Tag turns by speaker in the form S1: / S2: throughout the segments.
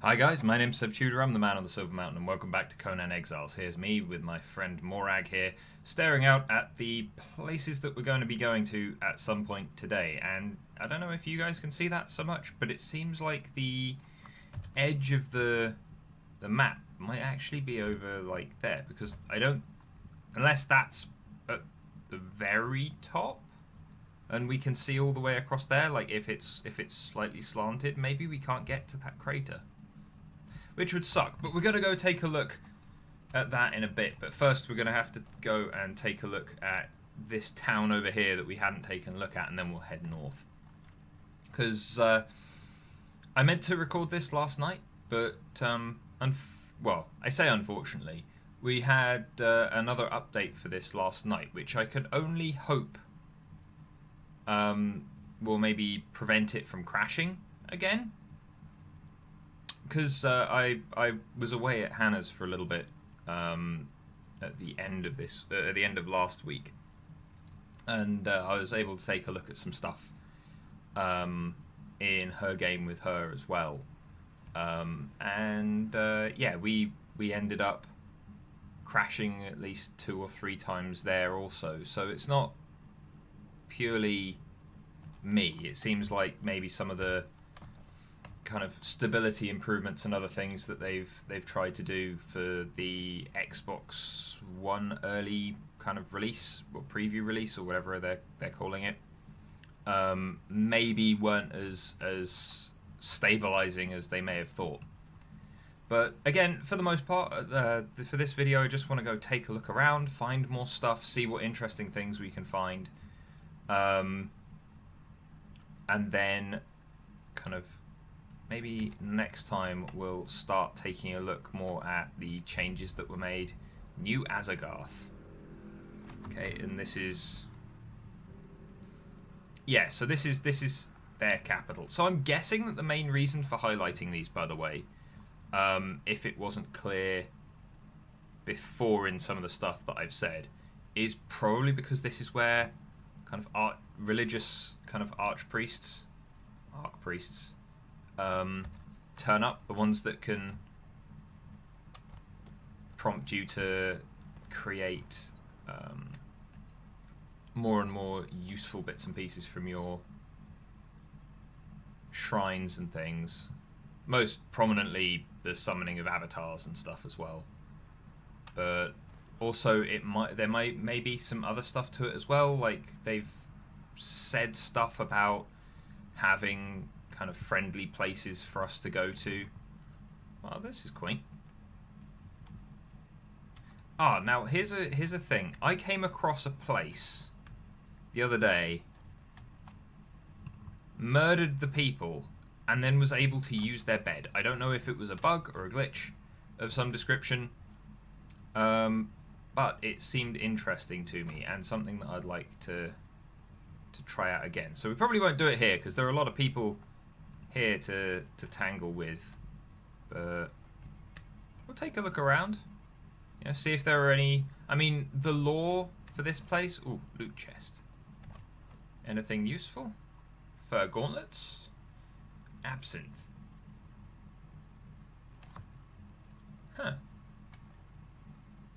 S1: Hi guys, my name's Subtutor, I'm the man on the Silver Mountain, and welcome back to Conan Exiles. Here's me with my friend Morag here, staring out at the places that we're going to be going to at some point today. And I don't know if you guys can see that so much, but it seems like the edge of the map might actually be over like there, because I don't, unless that's at the very top, and we can see all the way across there. Like if it's slightly slanted, maybe we can't get to that crater, which would suck. But we're going to go take a look at that in a bit. But first we're going to have to go and take a look at this town over here that we hadn't taken a look at, and then we'll head north. Because I meant to record this last night, but well, I say unfortunately, we had another update for this last night, which I could only hope will maybe prevent it from crashing again. Because I was away at Hannah's for a little bit at the end of last week, and I was able to take a look at some stuff in her game with her as well, and yeah, we ended up crashing at least 2 or 3 times there also. So it's not purely me. It seems like maybe some of the kind of stability improvements and other things that they've tried to do for the Xbox One early kind of release or preview release or whatever they're calling it, maybe weren't as stabilizing as they may have thought. But again, for the most part, for this video, I just want to go take a look around, find more stuff, see what interesting things we can find, and then kind of maybe next time we'll start taking a look more at the changes that were made. New Asagarth. Okay, and this is... yeah, so this is their capital. So I'm guessing that the main reason for highlighting these, by the way, if it wasn't clear before in some of the stuff that I've said, is probably because this is where kind of religious kind of archpriests turn up, the ones that can prompt you to create more and more useful bits and pieces from your shrines and things. Most prominently the summoning of avatars and stuff as well, but also there may be some other stuff to it as well. Like they've said stuff about having kind of friendly places for us to go to. Well, this is quaint. Now here's a thing. I came across a place the other day, murdered the people, and then was able to use their bed. I don't know if it was a bug or a glitch of some description, but it seemed interesting to me and something that I'd like to try out again. So we probably won't do it here because there are a lot of people here to tangle with, but we'll take a look around, see if there are any. I mean, the lore for this place. Ooh, loot chest. Anything useful? Fur gauntlets. Absinthe. Huh.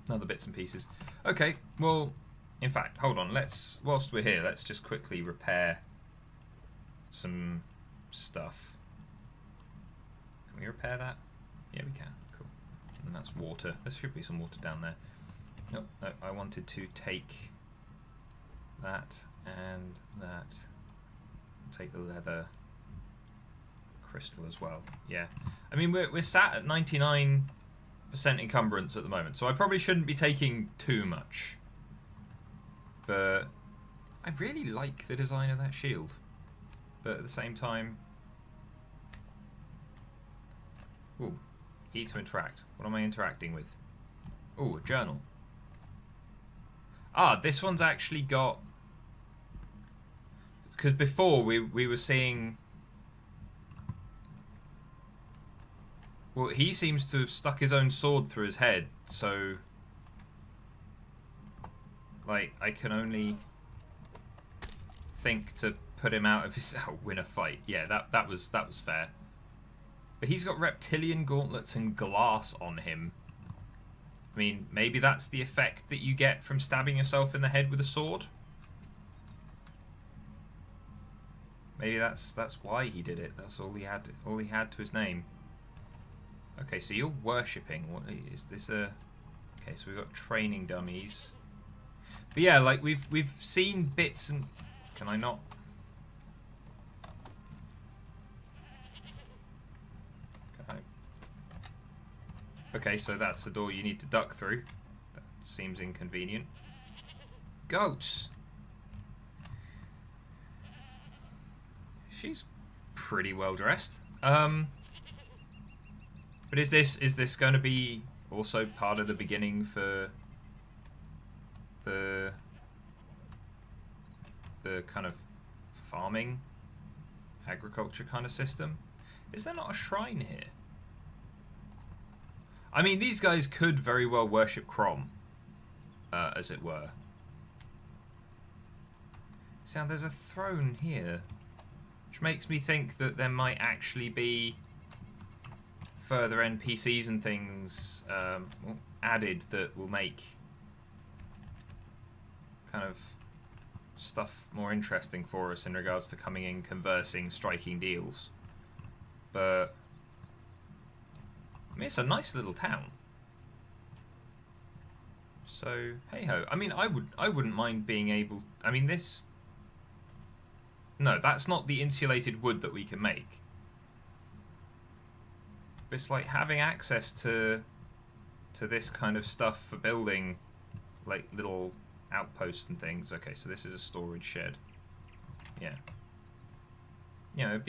S1: Other bits and pieces. Okay, well, in fact, hold on. Whilst we're here, let's just quickly repair some stuff. Can we repair that? Yeah, we can. Cool. And that's water. There should be some water down there. Nope, no, I wanted to take that and that. Take the leather crystal as well. Yeah. I mean, we're sat at 99% encumbrance at the moment, so I probably shouldn't be taking too much. But I really like the design of that shield. But at the same time... ooh, E to interact. What am I interacting with? Ooh, a journal. This one's actually got... because before we were seeing... well, he seems to have stuck his own sword through his head, so... like, I can only think to put him out of his... win a fight. Yeah, that was fair. But he's got reptilian gauntlets and glass on him. I mean, maybe that's the effect that you get from stabbing yourself in the head with a sword. Maybe that's why he did it. That's all he had. All he had to his name. Okay, so you're worshipping. What is this? Okay, so we've got training dummies. But yeah, like we've seen bits and. Can I not? Can I? Okay, so that's a door you need to duck through. That seems inconvenient. Goats. She's pretty well dressed. But is this going to be also part of the beginning for the kind of farming, agriculture kind of system? Is there not a shrine here? I mean, these guys could very well worship Crom, as it were. So there's a throne here, which makes me think that there might actually be further NPCs and things added that will make kind of stuff more interesting for us in regards to coming in, conversing, striking deals. But I mean, it's a nice little town. So hey ho. I mean, I wouldn't mind being able. I mean, this. No, that's not the insulated wood that we can make. It's like having access to this kind of stuff for building, like little outposts and things. Okay, so this is a storage shed. Yeah. You know,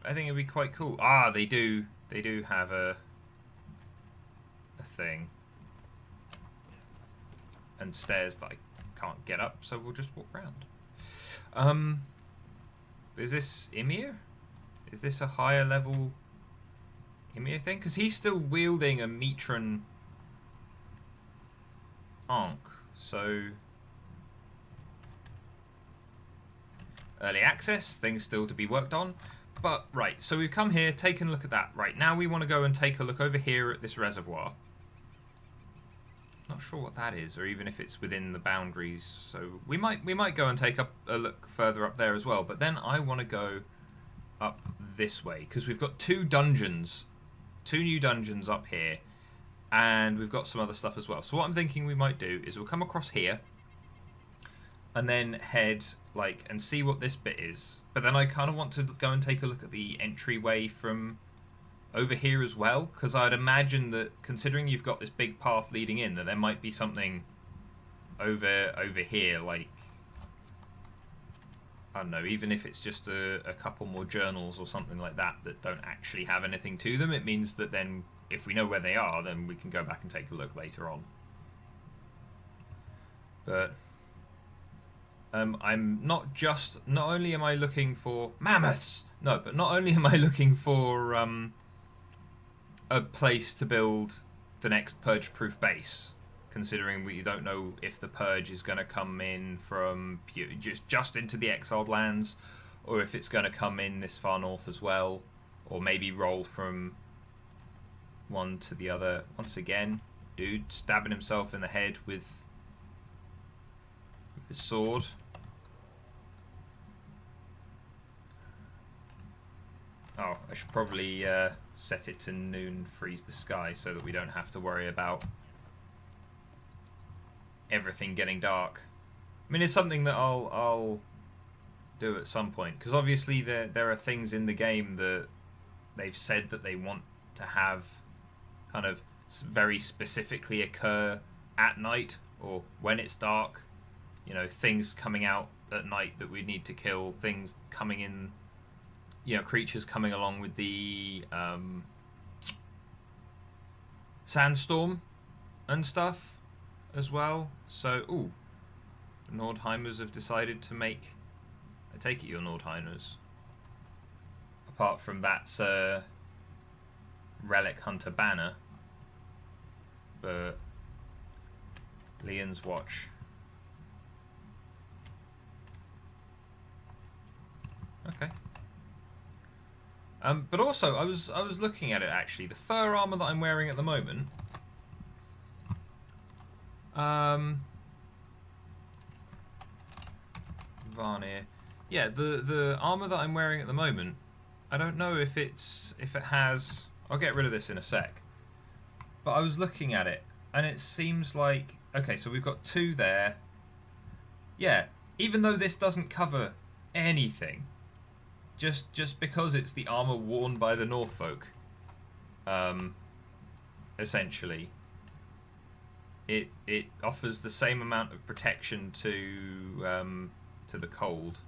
S1: I think it'd be quite cool. Ah, they do have a thing. And stairs that I can't get up, so we'll just walk around. Is this Ymir? Is this a higher level Ymir thing? Because he's still wielding a Mitran Ankh, so early access, things still to be worked on. But right, so we've come here, taken a look at that. Right, now we want to go and take a look over here at this reservoir. Not sure what that is, or even if it's within the boundaries. So we might go and take up a look further up there as well. But then I want to go up this way because we've got two new dungeons up here, and we've got some other stuff as well. So what I'm thinking we might do is we'll come across here, and then head like and see what this bit is. But then I kind of want to go and take a look at the entryway from over here as well, because I'd imagine that considering you've got this big path leading in, that there might be something over here, like I don't know, even if it's just a couple more journals or something like that that don't actually have anything to them. It means that then if we know where they are, then we can go back and take a look later on. But I'm not only am I looking for mammoths, no, but not only am I looking for a place to build the next purge-proof base, considering we don't know if the purge is going to come in from just into the exiled lands, or if it's going to come in this far north as well, or maybe roll from one to the other. Once again, dude stabbing himself in the head with his sword. Oh, I should probably set it to noon, freeze the sky, so that we don't have to worry about everything getting dark. I mean, it's something that I'll do at some point, because obviously there are things in the game that they've said that they want to have kind of very specifically occur at night or when it's dark. You know, things coming out at night that we need to kill, things coming in, you know, creatures coming along with the sandstorm and stuff as well. So, ooh, the Nordheimers have decided to make, I take it you're Nordheimers. Apart from that's Relic Hunter banner. But Lian's watch. Okay. But also, I was looking at it actually. The fur armor that I'm wearing at the moment. Varnir. Yeah, the armor that I'm wearing at the moment. I don't know if it has. I'll get rid of this in a sec. But I was looking at it, and it seems like okay. So we've got 2 there. Yeah, even though this doesn't cover anything, just because it's the armor worn by the Northfolk, essentially, it offers the same amount of protection to the cold.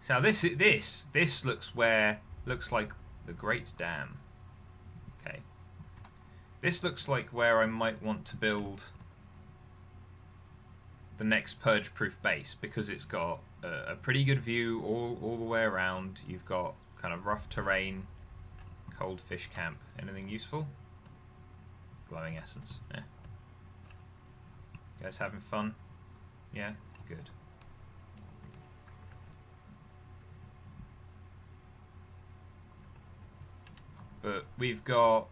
S1: So this looks like the Great Dam. Okay, this looks like where I might want to build the next purge-proof base, because it's got a pretty good view all the way around. You've got kind of rough terrain, Coldfish Camp. Anything useful? Glowing essence. Yeah. You guys having fun? Yeah? Good. But we've got...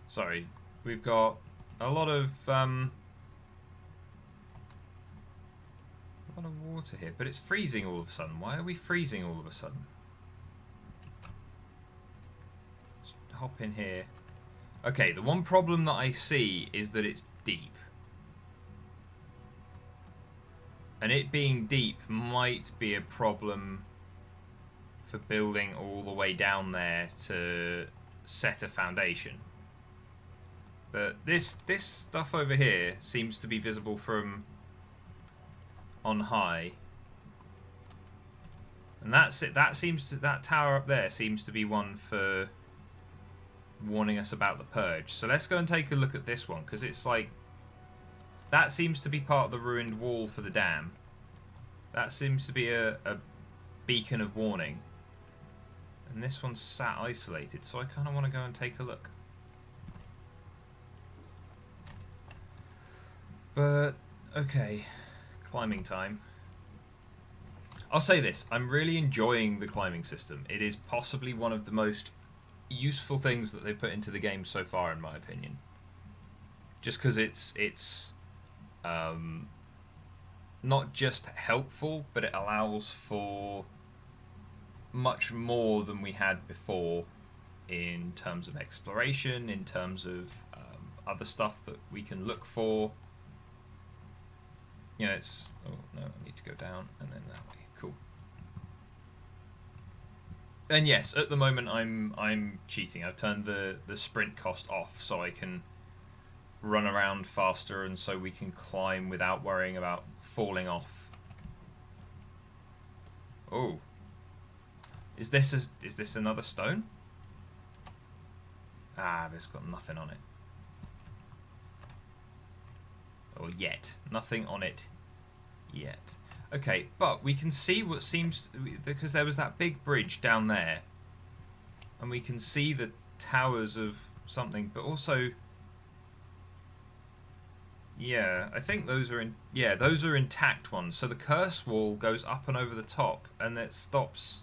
S1: Sorry, we've got a lot of water here, but it's freezing all of a sudden. Why are we freezing all of a sudden? Let's hop in here. Okay, the one problem that I see is that it's deep. And it being deep might be a problem for building all the way down there to set a foundation. But this stuff over here seems to be visible from on high, and that's it. That tower up there seems to be one for warning us about the purge. So let's go and take a look at this one, because it's like that seems to be part of the ruined wall for the dam. That seems to be a beacon of warning, and this one's sat isolated. So I kind of want to go and take a look. But, okay, climbing time. I'll say this, I'm really enjoying the climbing system. It is possibly one of the most useful things that they've put into the game so far, in my opinion. Just because it's not just helpful, but it allows for much more than we had before in terms of exploration, in terms of other stuff that we can look for. You know, it's... Oh, no, I need to go down and then that way. Cool. And yes, at the moment I'm cheating. I've turned the sprint cost off so I can run around faster and so we can climb without worrying about falling off. Oh. Is this another stone? Ah, but it's got nothing on it. Or yet. Nothing on it yet. Okay, but we can see what seems... Because there was that big bridge down there. And we can see the towers of something, but also... Yeah, I think those are those are intact ones. So the curse wall goes up and over the top, and it stops...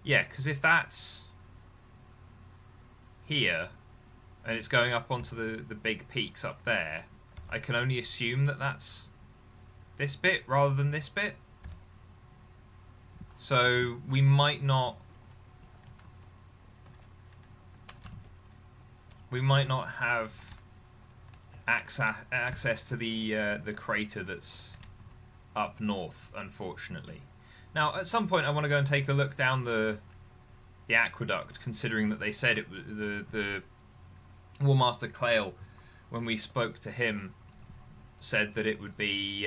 S1: Yeah, because if that's here... and it's going up onto the big peaks up there, I can only assume that that's this bit rather than this bit. So we might not have access to the crater that's up north, unfortunately. Now, at some point, I want to go and take a look down the aqueduct, considering that they said it was the Warmaster Clail, when we spoke to him, said that it would be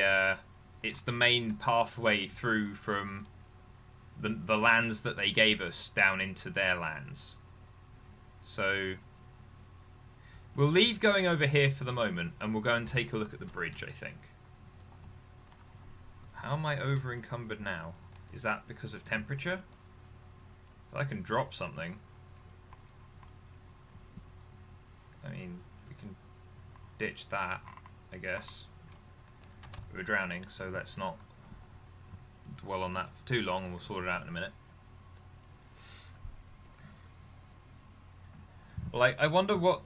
S1: it's the main pathway through from the lands that they gave us down into their lands. So we'll leave going over here for the moment, and we'll go and take a look at the bridge, I think. How am I over encumbered now? Is that because of temperature? I can drop something. can ditch that, I guess. We're drowning, so let's not dwell on that for too long, and we'll sort it out in a minute. Like, I wonder what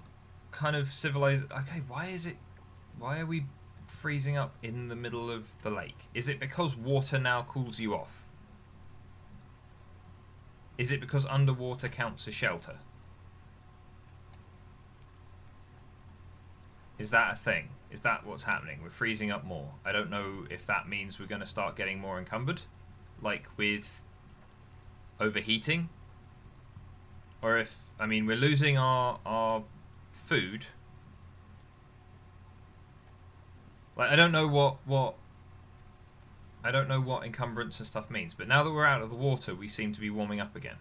S1: kind of civilized... Okay, why are we freezing up in the middle of the lake? Is it because water now cools you off? Is it because underwater counts as shelter? Is that a thing? Is that what's happening? We're freezing up more. I don't know if that means we're going to start getting more encumbered, like with overheating, or if, I mean, we're losing our food. Like, I don't know what encumbrance and stuff means, but now that we're out of the water, we seem to be warming up again.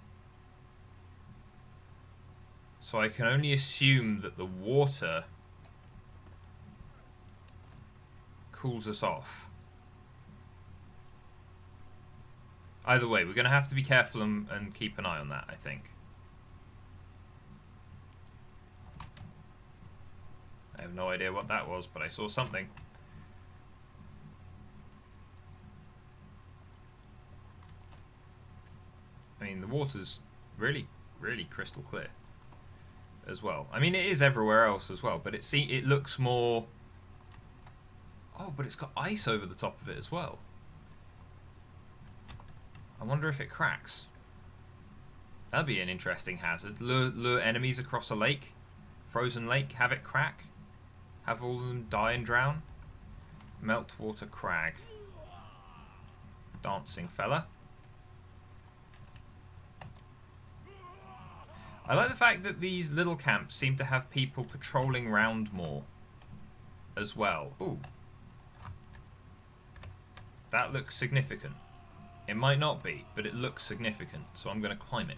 S1: So I can only assume that the water cools us off. Either way, we're going to have to be careful and keep an eye on that, I think. I have no idea what that was, but I saw something. I mean, the water's really, really crystal clear as well. I mean, it is everywhere else as well, but it looks more... Oh, but it's got ice over the top of it as well. I wonder if it cracks. That'd be an interesting hazard. Lure enemies across a lake, frozen lake, have it crack, have all of them die and drown. Meltwater Crag. Dancing fella. I like the fact that these little camps seem to have people patrolling round more as well. Ooh. That looks significant. It might not be, but it looks significant, so I'm going to climb it.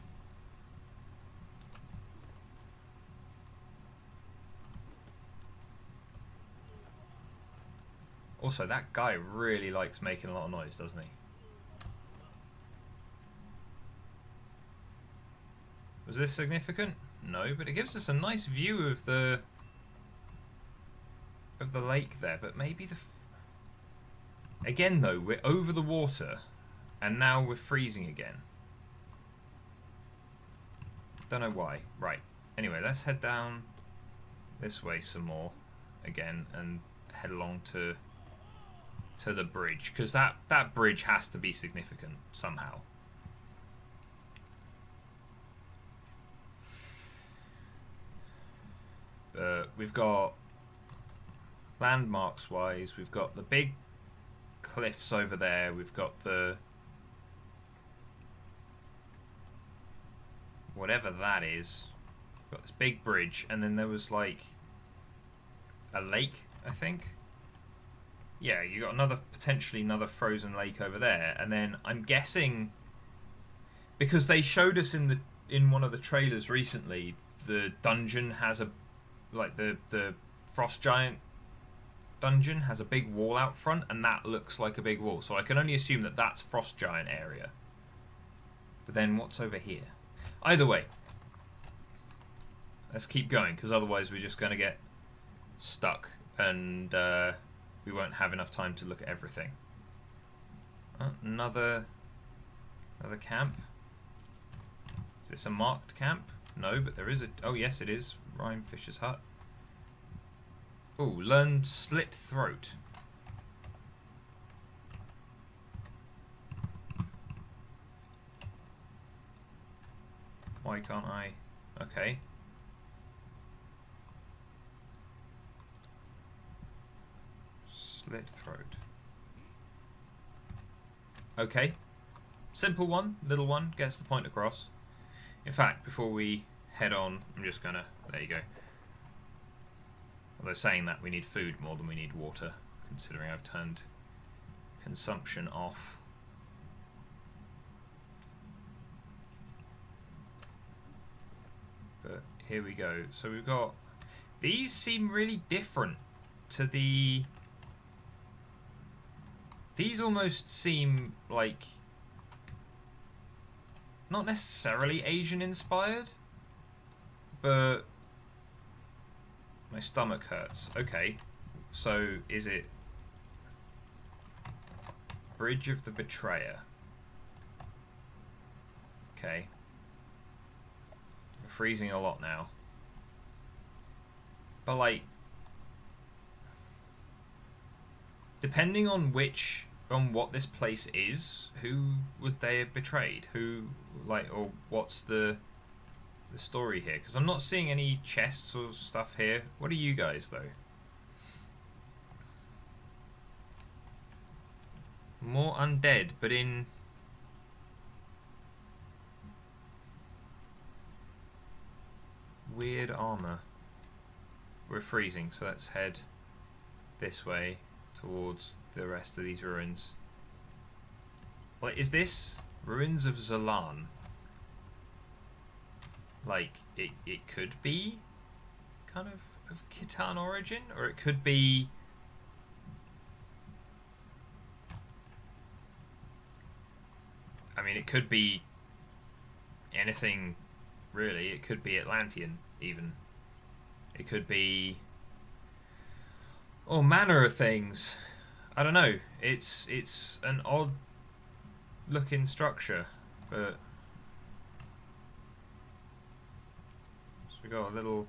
S1: Also, that guy really likes making a lot of noise, doesn't he? Was this significant? No, but it gives us a nice view of the lake there, but maybe the... Again though, we're over the water and now we're freezing again. Don't know why. Right. Anyway, let's head down this way some more again and head along to the bridge, because that bridge has to be significant somehow. We've got landmarks wise, we've got the big cliffs over there, we've got the whatever that is, we've got this big bridge, and then there was like a lake, I think. Yeah, you got potentially another frozen lake over there, and then I'm guessing because they showed us in one of the trailers recently, the dungeon has a the frost giant dungeon has a big wall out front, and that looks like a big wall. So I can only assume that that's frost giant area. But then what's over here? Either way, let's keep going, because otherwise we're just going to get stuck and we won't have enough time to look at everything. Another camp. Is this a marked camp? No, but there is a... Oh, yes, it is. Rimefisher's hut. Oh, learn slit throat. Why can't I... Okay. Slit throat. Okay. Simple one, little one, gets the point across. In fact, before we head on, I'm just gonna... There you go. Although saying that, we need food more than we need water, considering I've turned consumption off. But here we go. So we've got... These seem really different to the... These almost seem like... Not necessarily Asian inspired, but My stomach hurts. Okay. So, is it... Bridge of the Betrayer. Okay. We're freezing a lot now. But, like... Depending on what this place is, who would they have betrayed? Who, like, or what's the story here? Because I'm not seeing any chests or stuff here. What are you guys, though? More undead, but in... weird armor. We're freezing, so let's head this way towards the rest of these ruins. Like, is this ruins of Xullan? Like, it could be kind of Khitan origin, or it could be... I mean, it could be anything, really. It could be Atlantean, even. It could be all manner of things. I don't know. It's an odd looking structure, but so we got a little...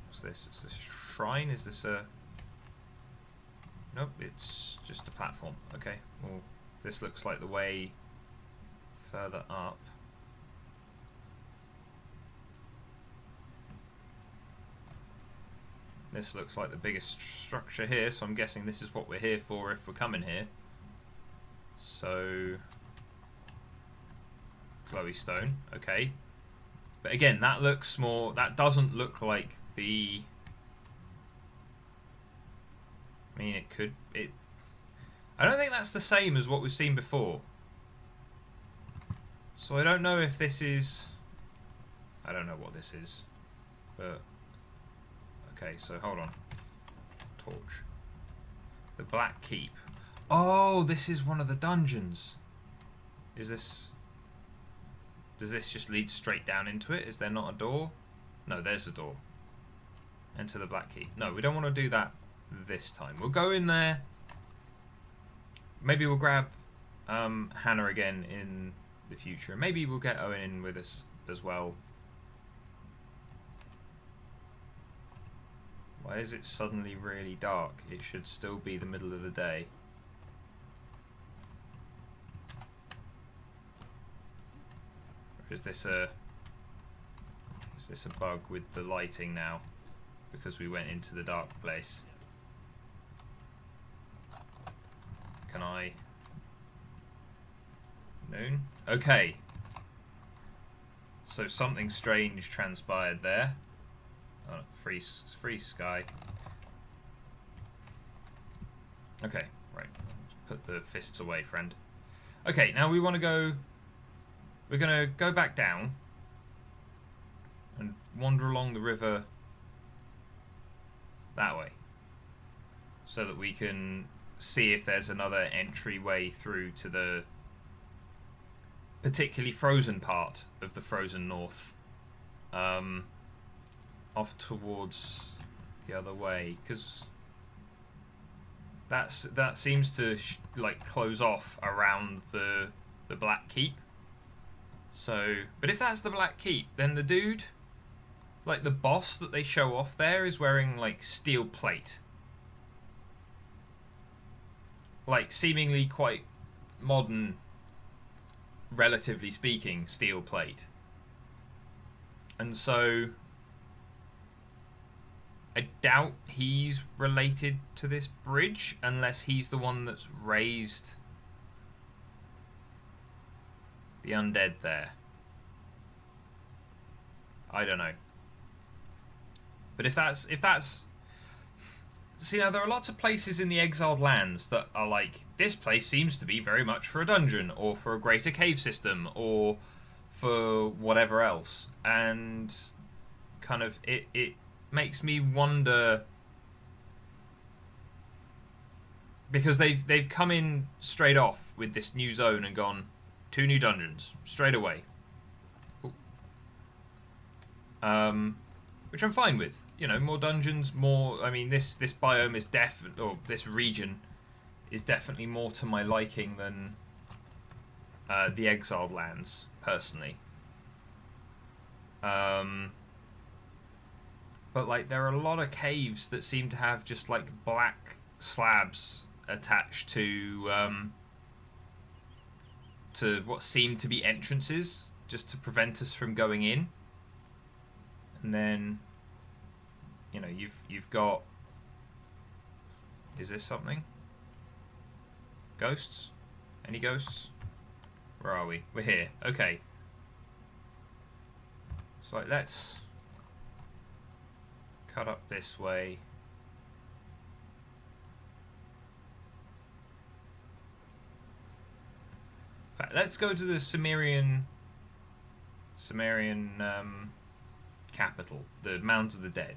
S1: What's this? Is this a shrine? Is this a... Nope, it's just a platform. Okay, well, this looks like the way further up. This looks like the biggest structure here, so I'm guessing this is what we're here for if we're coming here. So, glowy stone, okay. But again, that looks more... That doesn't look like the... I mean, it could... I don't think that's the same as what we've seen before. So I don't know if this is... I don't know what this is. But... Okay, so hold on. Torch. The Black Keep. Oh, this is one of the dungeons. Is this... Does this just lead straight down into it? Is there not a door? No, there's a door. Enter the Black Keep. No, we don't want to do that this time. We'll go in there. Maybe we'll grab Hannah again in the future. Maybe we'll get Owen in with us as well. Why is it suddenly really dark? It should still be the middle of the day. Or is this a bug with the lighting now? Because we went into the dark place. Can I? Noon? Okay. So something strange transpired there. Oh, free sky. Okay, right. Put the fists away, friend. Okay, now we want to go... We're going to go back down and wander along the river that way, so that we can see if there's another entryway through to the particularly frozen part of the frozen north. Off towards the other way, because that seems to like close off around the Black Keep. So, but if that's the Black Keep, then the dude, like the boss that they show off there, is wearing like steel plate, like seemingly quite modern, relatively speaking, steel plate. And so I doubt he's related to this bridge, unless he's the one that's raised the undead there. I don't know. But if that's see, now there are lots of places in the exiled lands that are like, this place seems to be very much for a dungeon, or for a greater cave system, or for whatever else, and kind of it makes me wonder, because they've come in straight off with this new zone and gone 2 new dungeons straight away, which I'm fine with. You know, more dungeons, more. I mean, this biome is or this region is definitely more to my liking than the Exiled Lands, personally. But like, there are a lot of caves that seem to have just like black slabs attached to what seem to be entrances, just to prevent us from going in. And then, you know, you've got. Is this something? Ghosts? Any ghosts? Where are we? We're here. Okay. It's like, let's cut up this way. In fact, let's go to the Sumerian capital, the Mounds of the Dead,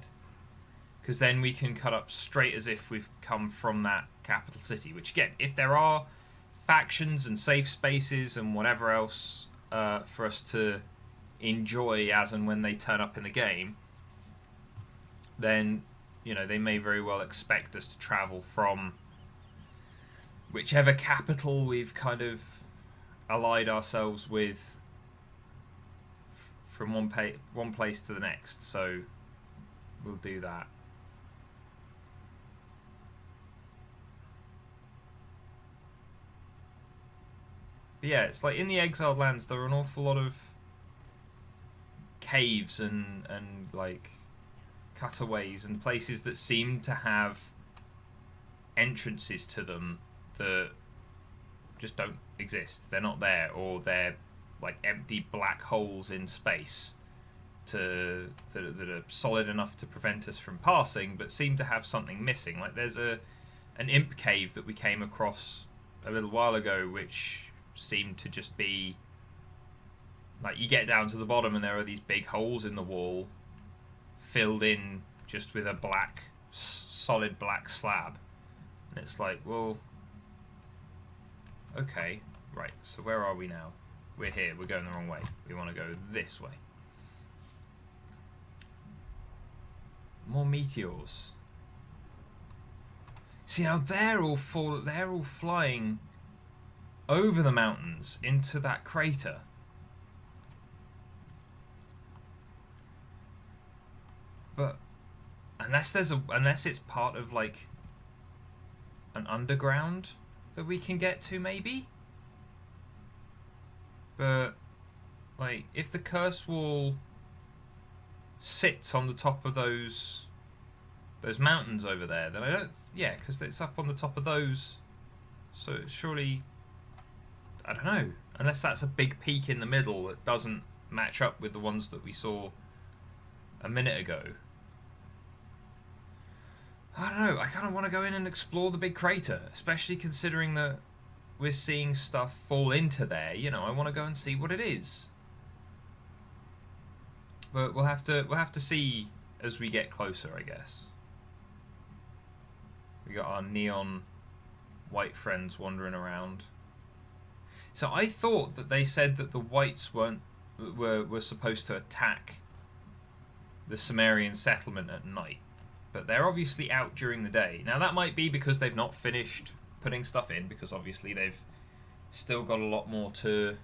S1: because then we can cut up straight as if we've come from that capital city. Which, again, if there are factions and safe spaces and whatever else for us to enjoy as and when they turn up in the game, then, you know, they may very well expect us to travel from whichever capital we've kind of allied ourselves with from one place to the next. So we'll do that. But yeah, it's like in the Exiled Lands there are an awful lot of caves and like cutaways and places that seem to have entrances to them that just don't exist. They're not there, or they're like empty black holes in space that are solid enough to prevent us from passing, but seem to have something missing. Like there's an imp cave that we came across a little while ago, which seemed to just be like, you get down to the bottom and there are these big holes in the wall filled in just with a solid black slab, and it's like, well, okay, right, so where are we now? We're here, we're going the wrong way. We want to go this way. More meteors. See how they're all flying over the mountains into that crater. But unless it's part of like an underground that we can get to, maybe. But like, if the curse wall sits on the top of those mountains over there, then I don't. Yeah, because it's up on the top of those. So surely, I don't know. Unless that's a big peak in the middle that doesn't match up with the ones that we saw a minute ago. I don't know. I kind of want to go in and explore the big crater, especially considering that we're seeing stuff fall into there. You know, I want to go and see what it is. But we'll have to see as we get closer, I guess. We got our neon white friends wandering around. So I thought that they said that the whites were supposed to attack the Sumerian settlement at night, but they're obviously out during the day. Now that might be because they've not finished putting stuff in, because obviously they've still got a lot more to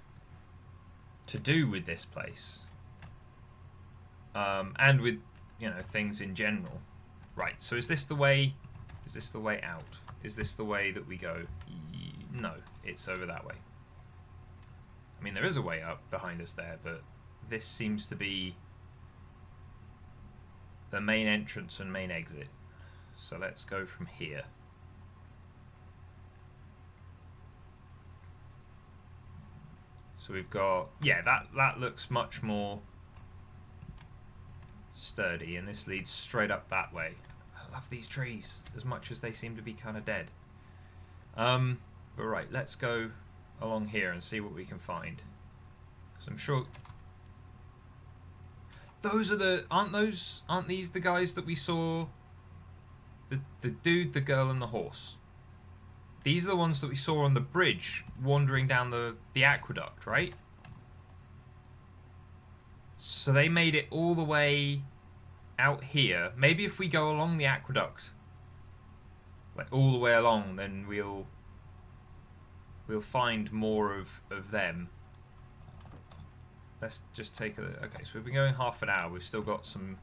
S1: do with this place, and with, you know, things in general. Right. So is this the way? Is this the way out? Is this the way that we go? No, it's over that way. I mean, there is a way up behind us there, but this seems to be the main entrance and main exit. So let's go from here. So we've got, yeah, that looks much more sturdy, and this leads straight up that way. I love these trees as much as they seem to be kind of dead. But right, let's go along here and see what we can find. So I'm sure aren't these the guys that we saw? The dude, the girl, and the horse. These are the ones that we saw on the bridge wandering down the aqueduct, right? So they made it all the way out here, maybe if we go along the aqueduct, like all the way along, then we'll find more of them. Let's just take a... Okay, so we've been going half an hour. We've still got some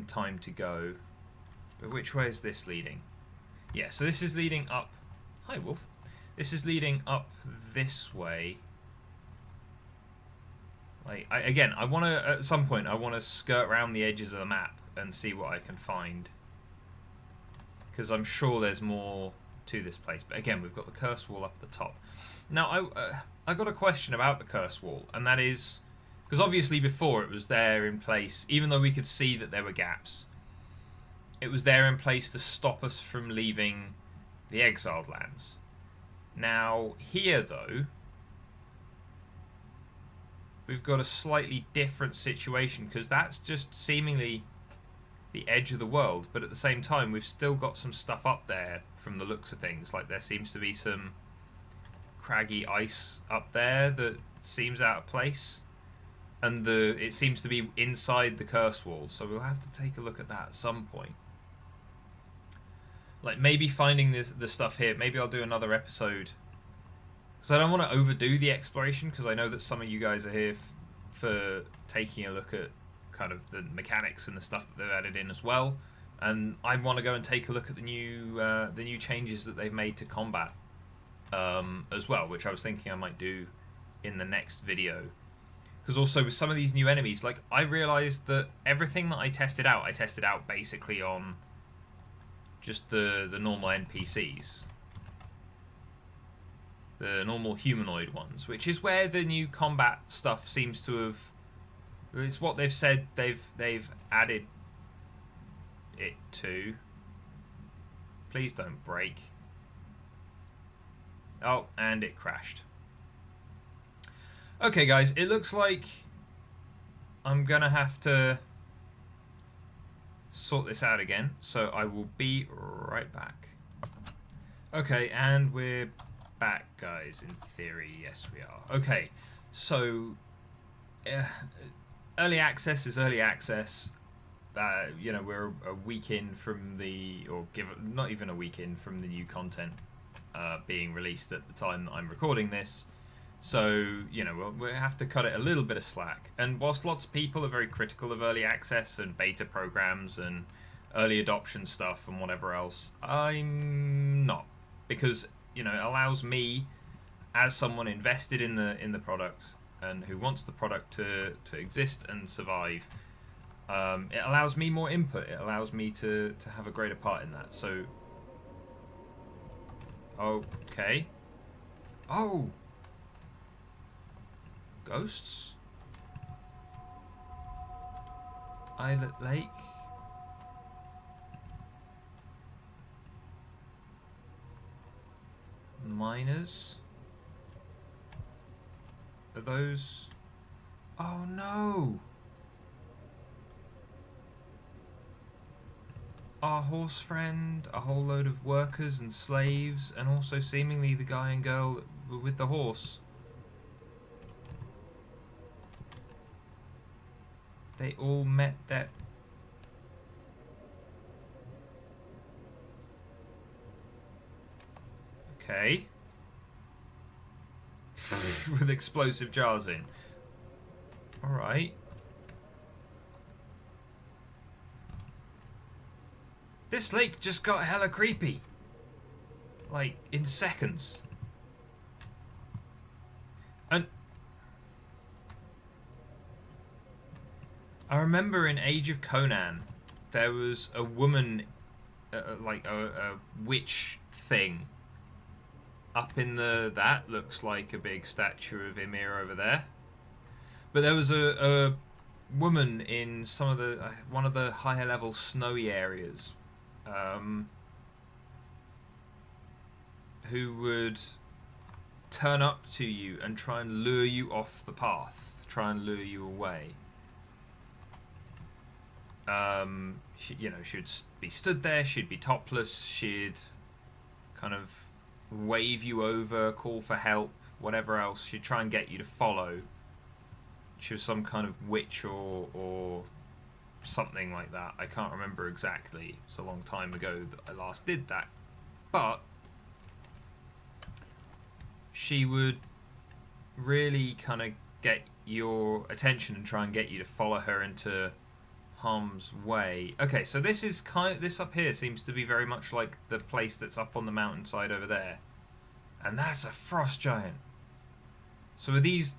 S1: time to go. But which way is this leading? Yeah, so this is leading up... Hi, Wolf. This is leading up this way. Like, again, I want to... At some point, I want to skirt around the edges of the map and see what I can find. Because I'm sure there's more to this place. But again, we've got the curse wall up at the top. Now, I got a question about the curse wall, and that is... Because obviously before it was there in place, even though we could see that there were gaps, it was there in place to stop us from leaving the exiled lands. Now, here though, we've got a slightly different situation, because that's just seemingly the edge of the world, but at the same time we've still got some stuff up there from the looks of things. Like there seems to be some craggy ice up there that seems out of place, and it seems to be inside the curse wall, so we'll have to take a look at that at some point. Like maybe finding the stuff here. Maybe I'll do another episode, because I don't want to overdo the exploration, because I know that some of you guys are here for taking a look at kind of the mechanics and the stuff that they've added in as well, and I want to go and take a look at the new changes that they've made to combat as well, which I was thinking I might do in the next video. Because also with some of these new enemies, like I realised that everything that I tested out basically on just the normal NPCs, the normal humanoid ones, which is where the new combat stuff seems to have... It's what they've said they've added it to. Please don't break. Oh, and it crashed. Okay, guys, it looks like I'm gonna have to sort this out again, so I will be right back. Okay, and we're back, guys, in theory. Yes, we are. Okay, so early access is early access. You know, we're a week in from not even a week in from the new content being released at the time that I'm recording this. So, you know, we'll have to cut it a little bit of slack. And whilst lots of people are very critical of early access and beta programs and early adoption stuff and whatever else, I'm not. Because, you know, it allows me, as someone invested in the product and who wants the product to exist and survive, it allows me more input. It allows me to have a greater part in that. So, okay. Oh! Ghosts? Eyelet Lake? Miners? Are those... Oh no! Our horse friend, a whole load of workers and slaves, and also seemingly the guy and girl with the horse. They all met that... Okay. With explosive jars in. Alright. This lake just got hella creepy. Like, in seconds. And I remember in Age of Conan, there was a woman, like a witch thing, up in that looks like a big statue of Ymir over there. But there was a woman in some of the one of the higher level snowy areas, who would turn up to you and try and lure you off the path, try and lure you away. She, you know, she'd be stood there, she'd be topless, she'd kind of wave you over, call for help, whatever else. She'd try and get you to follow. She was some kind of witch or something like that. I can't remember exactly. It's a long time ago that I last did that. But she would really kind of get your attention and try and get you to follow her into harm's way. Okay, so this is this up here seems to be very much like the place that's up on the mountainside over there. And that's a frost giant. So are these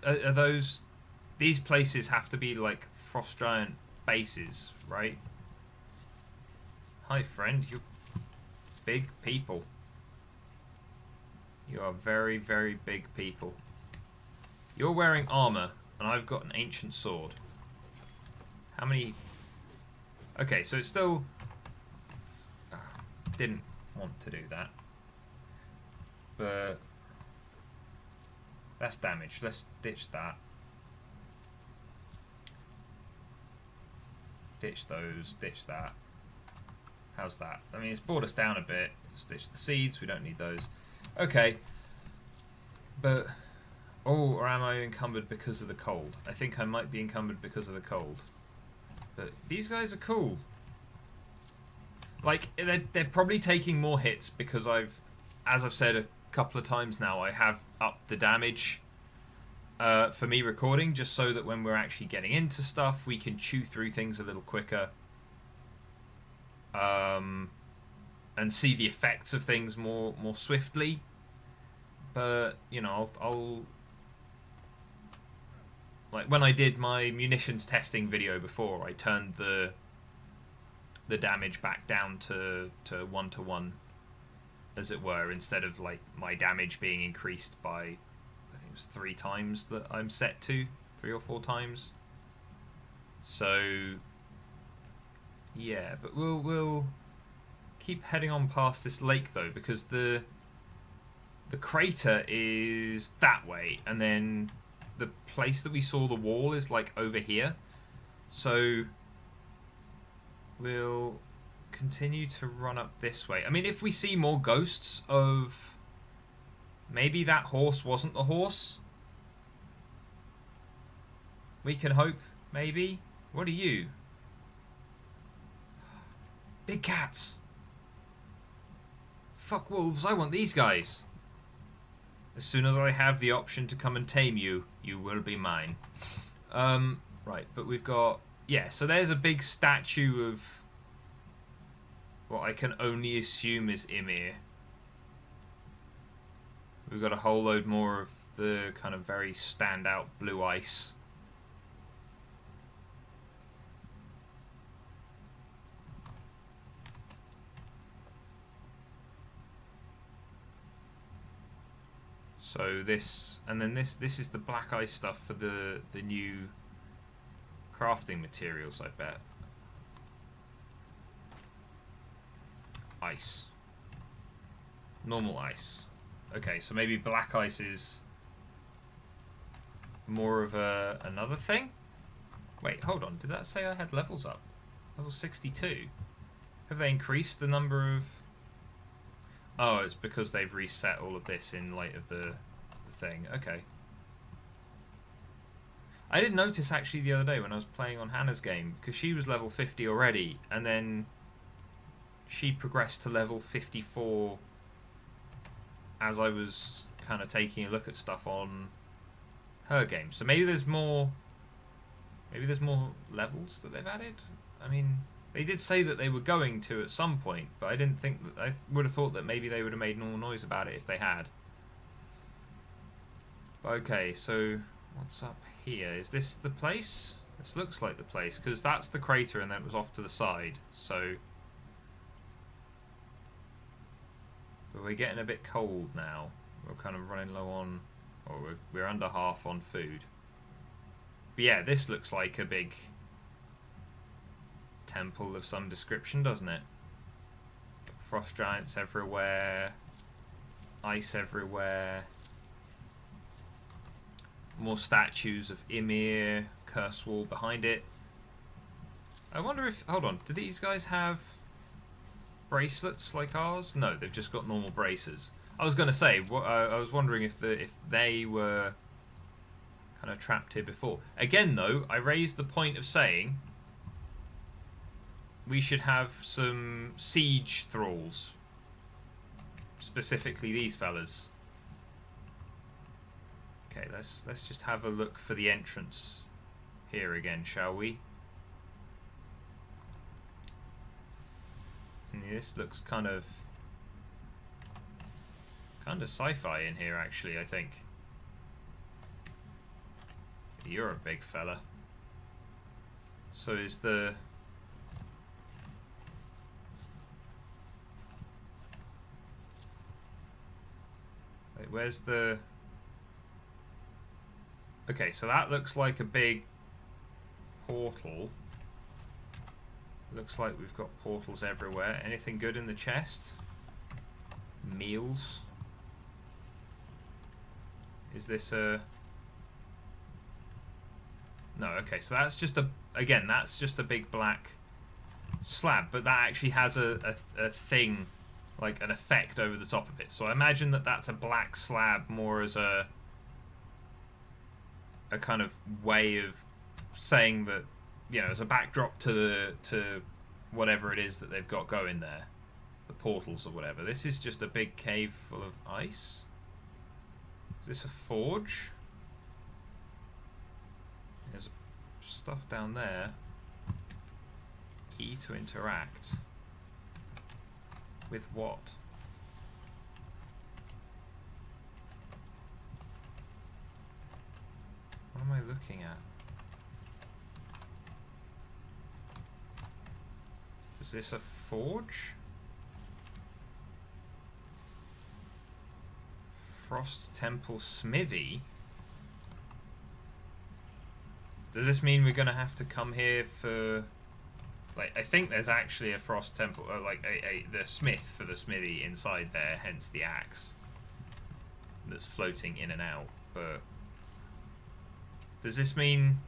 S1: places have to be like frost giant bases, right? Hi friend, you're big people. You are very, very big people. You're wearing armor, and I've got an ancient sword. How many... Okay, so it's still... didn't want to do that. But... that's damage. Let's ditch that. Ditch those, ditch that. How's that? I mean, it's brought us down a bit. Let's ditch the seeds, we don't need those. Okay. But... oh, or am I encumbered because of the cold? I think I might be encumbered because of the cold. But these guys are cool. Like, they're probably taking more hits because as I've said a couple of times now, I have upped the damage for me recording, just so that when we're actually getting into stuff, we can chew through things a little quicker. And see the effects of things more swiftly. But, you know, I'll like when I did my munitions testing video before, I turned the damage back down to 1-to-1, as it were, instead of like my damage being increased by, I think it was 3 times that I'm set to, 3 or 4 times. So yeah, but we'll keep heading on past this lake though, because the crater is that way, and then the place that we saw the wall is like over here. So we'll continue to run up this way. I mean, if we see more ghosts of... maybe that horse wasn't the horse. We can hope, maybe. What are you? Big cats. Fuck wolves, I want these guys. As soon as I have the option to come and tame you, you will be mine. Right, but we've got... yeah, so there's a big statue of what I can only assume is Ymir. We've got a whole load more of the kind of very standout blue ice. So this, and then this is the black ice stuff for the new crafting materials, I bet. Ice. Normal ice. Okay, so maybe black ice is more of another thing? Wait, hold on. Did that say I had levels up? Level 62. Have they increased the number of... oh, it's because they've reset all of this in light of the thing. Okay. I did notice actually the other day when I was playing on Hannah's game, because she was level 50 already, and then she progressed to level 54 as I was kind of taking a look at stuff on her game. So maybe there's more levels that they've added. I mean, they did say that they were going to at some point, but I didn't think that... I would have thought that maybe they would have made more noise about it if they had. Okay, so what's up here? Is this the place? This looks like the place, because that's the crater and then it was off to the side. So, but we're getting a bit cold now. We're kind of running low on, or we're under half on food. But yeah, this looks like a big temple of some description, doesn't it? Frost giants everywhere, ice everywhere, more statues of Ymir, curse wall behind it. I wonder if... hold on, do these guys have bracelets like ours? No, they've just got normal braces. I was going to say, I was wondering if they were kind of trapped here before. Again though, I raised the point of saying we should have some siege thralls. Specifically these fellas. Okay, let's just have a look for the entrance here again, shall we? And this looks kind of sci-fi in here, actually, I think. You're a big fella. So is the... Wait, where's the... Okay, so that looks like a big portal. Looks like we've got portals everywhere. Anything good in the chest? Meals. Is this a... No, okay, so that's just a... Again, that's just a big black slab, but that actually has a thing, like an effect over the top of it. So I imagine that that's a black slab more as a kind of way of saying that, you know, as a backdrop to whatever it is that they've got going there, the portals or whatever. This is just a big cave full of ice. Is this a forge? There's stuff down there. E to interact. With what? What am I looking at? Is this a forge? Frost Temple Smithy? Does this mean we're gonna have to come here for... Like, I think there's actually a Frost Temple, like the smith for the smithy inside there, hence the axe that's floating in and out. But does this mean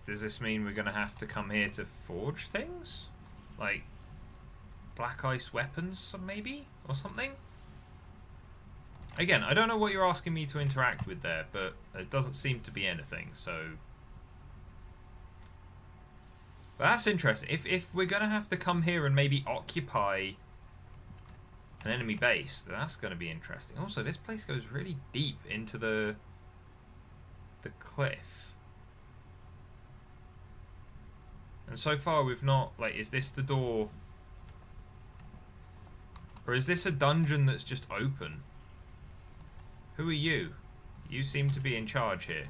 S1: we're gonna have to come here to forge things? Like black ice weapons, maybe? Or something? Again, I don't know what you're asking me to interact with there, but it doesn't seem to be anything, so... But that's interesting. If we're going to have to come here and maybe occupy an enemy base, then that's going to be interesting. Also, this place goes really deep into the cliff. And so far we've not... Like, is this the door? Or is this a dungeon that's just open? Who are you? You seem to be in charge here.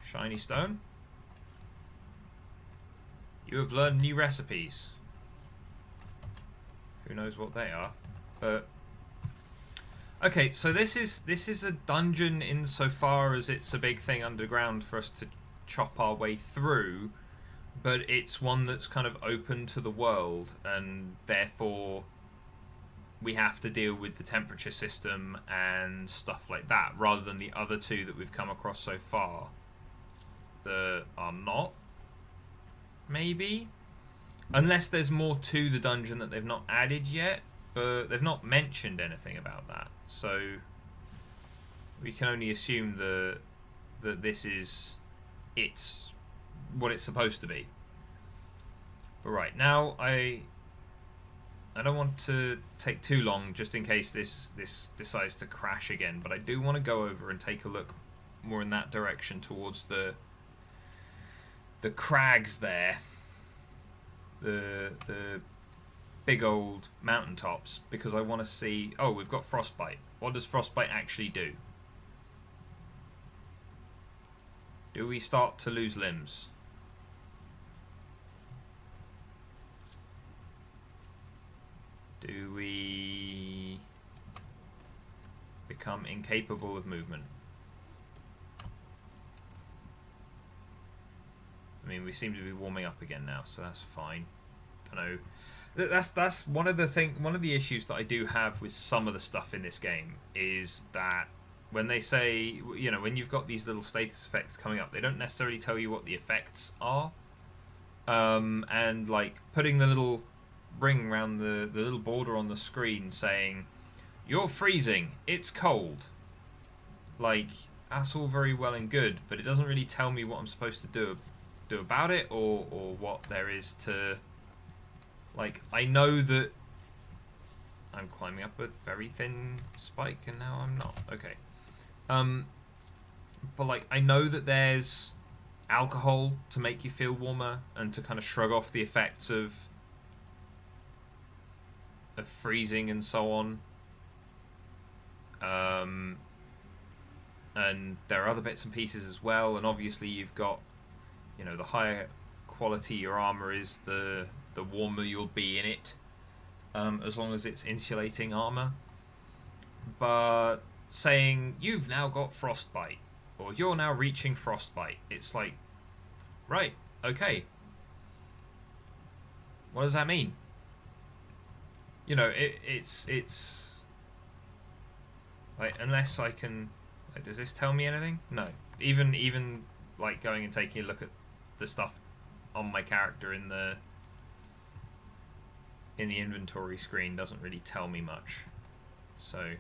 S1: Shiny stone? You have learned new recipes. Who knows what they are? But okay, so this is a dungeon insofar as it's a big thing underground for us to chop our way through, but it's one that's kind of open to the world, and therefore we have to deal with the temperature system and stuff like that, rather than the other two that we've come across so far that are not. Maybe? Unless there's more to the dungeon that they've not added yet, but they've not mentioned anything about that. So we can only assume that this is what it's supposed to be. But right, now I don't want to take too long just in case this decides to crash again, but I do want to go over and take a look more in that direction towards the crags there, the big old mountaintops, because I want to see... Oh, we've got frostbite. What does frostbite actually do? Do we start to lose limbs? Do we become incapable of movement? I mean, we seem to be warming up again now, so that's fine. I know that's one of the issues that I do have with some of the stuff in this game is that when they say, you know, when you've got these little status effects coming up, they don't necessarily tell you what the effects are. And like putting the little ring around the little border on the screen saying, "You're freezing, it's cold." Like, that's all very well and good, but it doesn't really tell me what I'm supposed to do do about it, or what there is to... Like, I know that I'm climbing up a very thin spike, and now I'm not. Okay. But, like, I know that there's alcohol to make you feel warmer, and to kind of shrug off the effects of freezing and so on. And there are other bits and pieces as well, and obviously you've got, you know, the higher quality your armor is, the warmer you'll be in it, as long as it's insulating armor. But saying you've now got frostbite, or you're now reaching frostbite, it's like, right, okay, what does that mean? You know, it's like, unless I can, like, does this tell me anything? No. Even like going and taking a look at the stuff on my character in the inventory screen doesn't really tell me much. So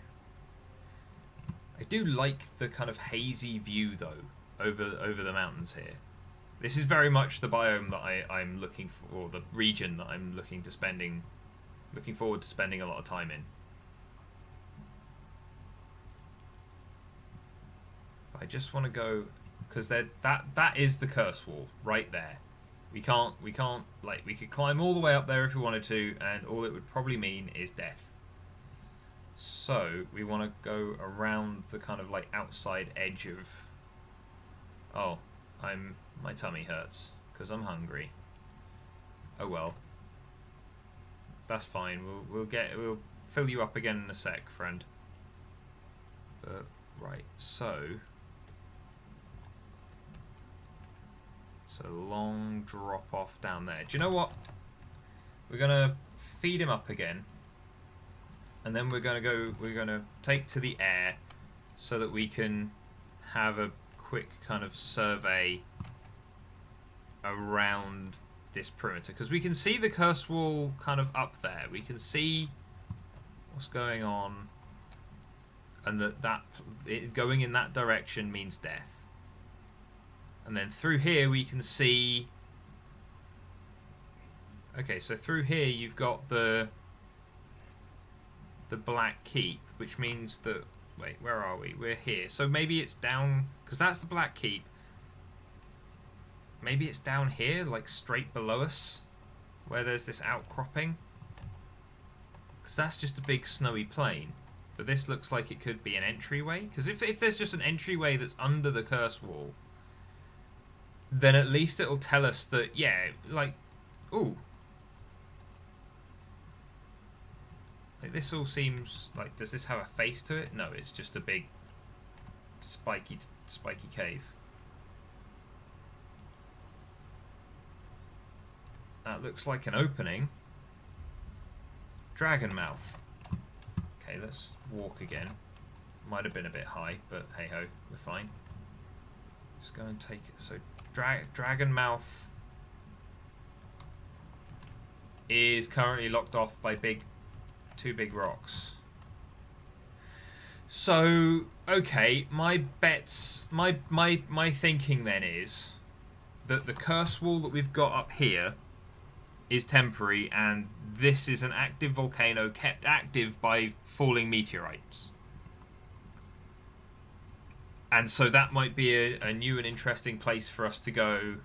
S1: I do like the kind of hazy view though over the mountains here. This is very much the biome that I'm looking for, or the region that I'm looking forward to spending a lot of time in. I just want to go, because that is the curse wall right there. We can't like, we could climb all the way up there if we wanted to, and all it would probably mean is death. So we want to go around the kind of like outside edge of... Oh, my tummy hurts because I'm hungry. Oh well. That's fine. We'll fill you up again in a sec, friend. But right, so it's a long drop off down there. Do you know what? We're gonna feed him up again, and then we're gonna take to the air so that we can have a quick kind of survey around this perimeter, because we can see the curse wall kind of up there. We can see what's going on, and that going in that direction means death. And then through here we can see... Okay, so through here you've got the Black Keep, which means that... Wait, where are we? We're here. So maybe it's down... Because that's the Black Keep. Maybe it's down here, like straight below us, where there's this outcropping. Because that's just a big snowy plain. But this looks like it could be an entryway. Because if there's just an entryway that's under the curse wall, then at least it'll tell us that, yeah, like, ooh. Like, this all seems like, does this have a face to it? No, it's just a big spiky cave. That looks like an opening. Dragonmouth. Okay, let's walk again. Might have been a bit high, but hey ho, we're fine. Let's go and take it. So Dragonmouth is currently locked off by two big rocks. So okay, my thinking then is that the curse wall that we've got up here is temporary, and this is an active volcano kept active by falling meteorites. And so that might be a new and interesting place for us to go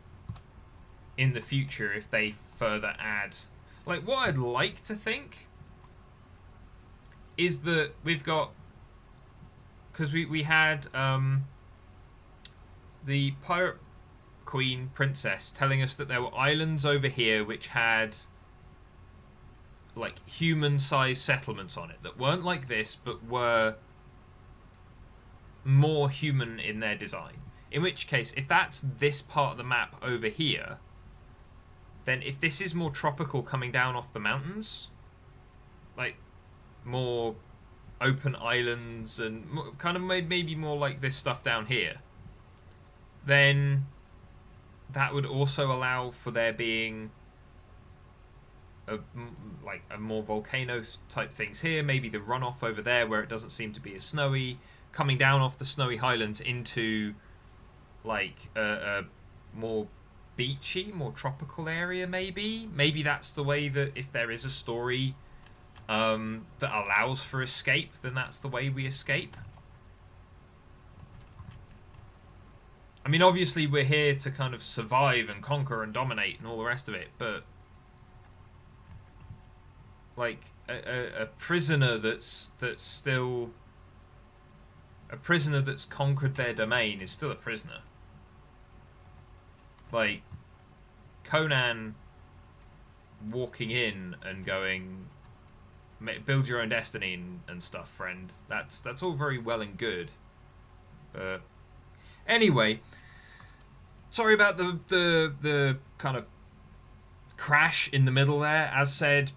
S1: in the future if they further add... Like, what I'd like to think is that we've got... Because we had the pirate queen princess telling us that there were islands over here which had like human-sized settlements on it that weren't like this but were more human in their design. In which case, if that's this part of the map over here, then if this is more tropical coming down off the mountains, like more open islands and kind of maybe more like this stuff down here, then that would also allow for there being a more volcano type things here. Maybe the runoff over there where it doesn't seem to be as snowy, coming down off the snowy highlands into like a more beachy, more tropical area, maybe. Maybe that's the way that if there is a story that allows for escape, then that's the way we escape. I mean, obviously we're here to kind of survive and conquer and dominate and all the rest of it, but like a prisoner that's still a prisoner that's conquered their domain is still a prisoner. Like Conan walking in and going, build your own destiny and stuff, friend. That's all very well and good. Anyway, sorry about the kind of crash in the middle there. As said,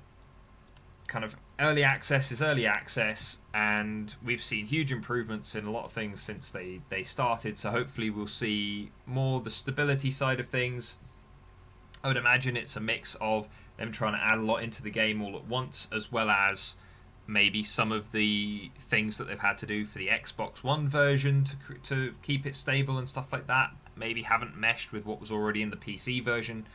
S1: kind of early access is early access, and we've seen huge improvements in a lot of things since they started, so hopefully we'll see more the stability side of things. I would imagine it's a mix of them trying to add a lot into the game all at once, as well as maybe some of the things that they've had to do for the Xbox One version to keep it stable and stuff like that maybe haven't meshed with what was already in the PC version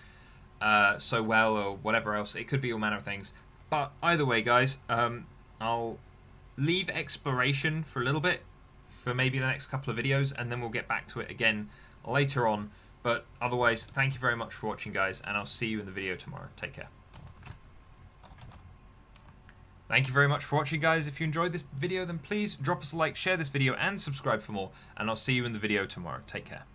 S1: so well, or whatever else. It could be all manner of things. But either way, guys, I'll leave exploration for a little bit, for maybe the next couple of videos, and then we'll get back to it again later on. But otherwise, thank you very much for watching, guys, and I'll see you in the video tomorrow. Take care. Thank you very much for watching, guys. If you enjoyed this video, then please drop us a like, share this video, and subscribe for more, and I'll see you in the video tomorrow. Take care.